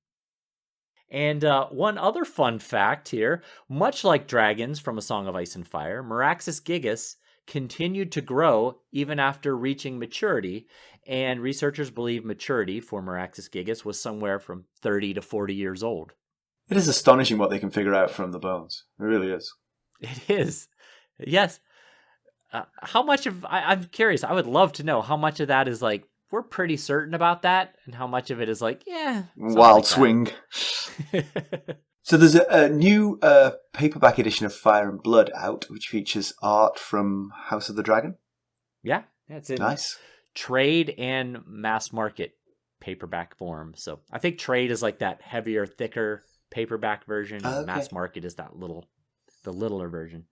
And one other fun fact here, much like dragons from A Song of Ice and Fire, Meraxus gigas continued to grow even after reaching maturity, and researchers believe maturity for Meraxus gigas was somewhere from 30 to 40 years old. It is astonishing what they can figure out from the bones. It really is. It is. Yes. How much of, I'm curious, I would love to know how much of that is like, we're pretty certain about that, and how much of it is like, wild like swing. So there's a new paperback edition of Fire and Blood out, which features art from House of the Dragon. Yeah, it's in nice trade and mass market paperback form. So I think trade is like that heavier, thicker paperback version, and mass market is that the littler version.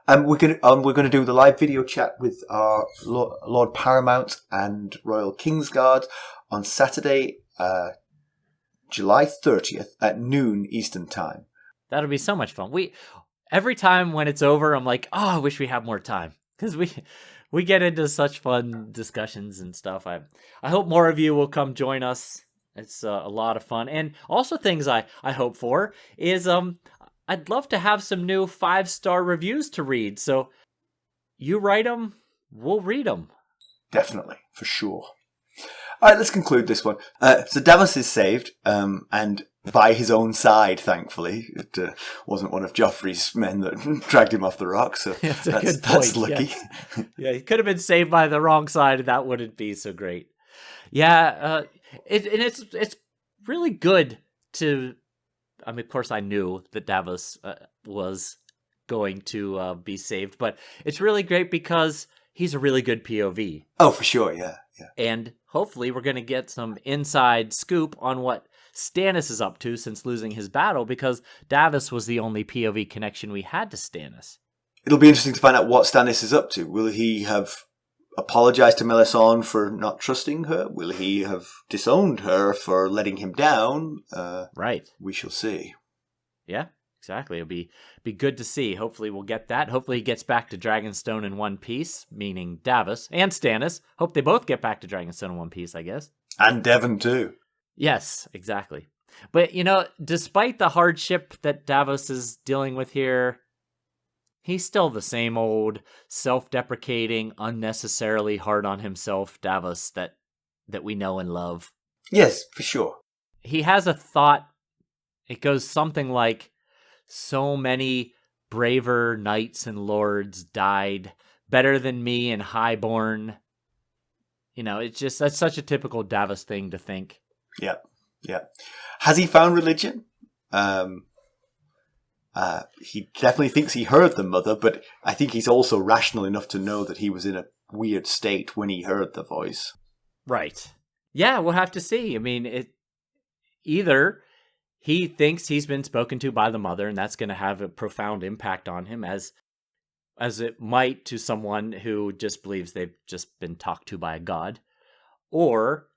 We're gonna do the live video chat with our Lord Paramount and Royal Kingsguard on Saturday, July 30th at noon Eastern Time. That'll be so much fun. Every time when it's over, I'm like, oh, I wish we had more time, because we get into such fun discussions and stuff. I hope more of you will come join us. It's a lot of fun, and also things I hope for is I'd love to have some new 5-star reviews to read. So you write them, we'll read them. Definitely, for sure. All right, let's conclude this one. So Davos is saved, and by his own side, thankfully. It wasn't one of Joffrey's men that dragged him off the rock, so that's lucky. Yes. Yeah, he could have been saved by the wrong side, and that wouldn't be so great. Yeah, It's really good to. I mean, of course, I knew that Davos was going to be saved, but it's really great because he's a really good POV. Oh, for sure, yeah. And hopefully we're going to get some inside scoop on what Stannis is up to since losing his battle, because Davos was the only POV connection we had to Stannis. It'll be interesting to find out what Stannis is up to. Will he have apologized to Melisandre for not trusting her? Will he have disowned her for letting him down? Right. We shall see. Yeah, exactly. It'll be good to see. Hopefully we'll get that. Hopefully he gets back to Dragonstone in one piece, meaning Davos and Stannis. Hope they both get back to Dragonstone in one piece, I guess. And Devon too. Yes, exactly. But, despite the hardship that Davos is dealing with here, he's still the same old, self-deprecating, unnecessarily hard on himself Davos that we know and love. Yes, for sure. He has a thought. It goes something like, so many braver knights and lords died, better than me and highborn. That's such a typical Davos thing to think. Yeah. Has he found religion? He definitely thinks he heard the mother, but I think he's also rational enough to know that he was in a weird state when he heard the voice. Right. Yeah, we'll have to see. I mean, either he thinks he's been spoken to by the mother, and that's going to have a profound impact on him, as it might to someone who just believes they've just been talked to by a god, or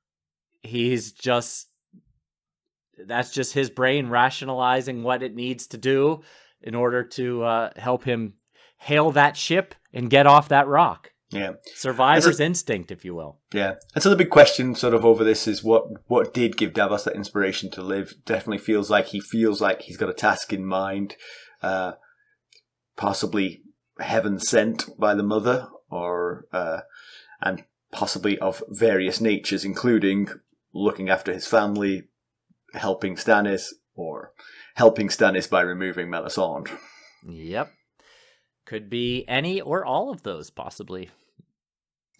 that's just his brain rationalizing what it needs to do in order to help him hail that ship and get off that rock. Yeah. Survivor's instinct, if you will. Yeah. And so the big question sort of over this is what did give Davos that inspiration to live? Definitely feels like he's got a task in mind, possibly heaven sent by the mother, or and possibly of various natures, including looking after his family, helping Stannis, or helping Stannis by removing Melisandre. Yep. Could be any or all of those, possibly.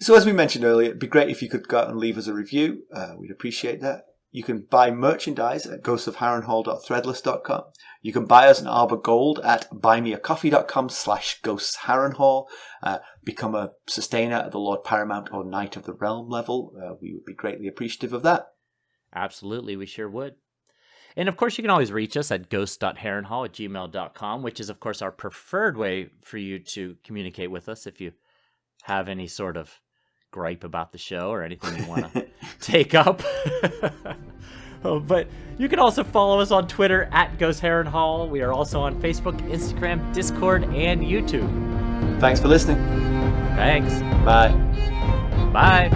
So as we mentioned earlier, it'd be great if you could go out and leave us a review. We'd appreciate that. You can buy merchandise at ghostsofharrenhal.threadless.com. You can buy us an Arbor Gold at buymeacoffee.com/ghostsharrenhal. Become a sustainer at the Lord Paramount or Knight of the Realm level. We would be greatly appreciative of that. Absolutely, we sure would. And of course, you can always reach us at ghost.harrenhal@gmail.com, which is, of course, our preferred way for you to communicate with us if you have any sort of gripe about the show or anything you want to take up. But you can also follow us on Twitter at @GhostHarrenhal. We are also on Facebook, Instagram, Discord, and YouTube. Thanks for listening. Thanks. Bye. Bye.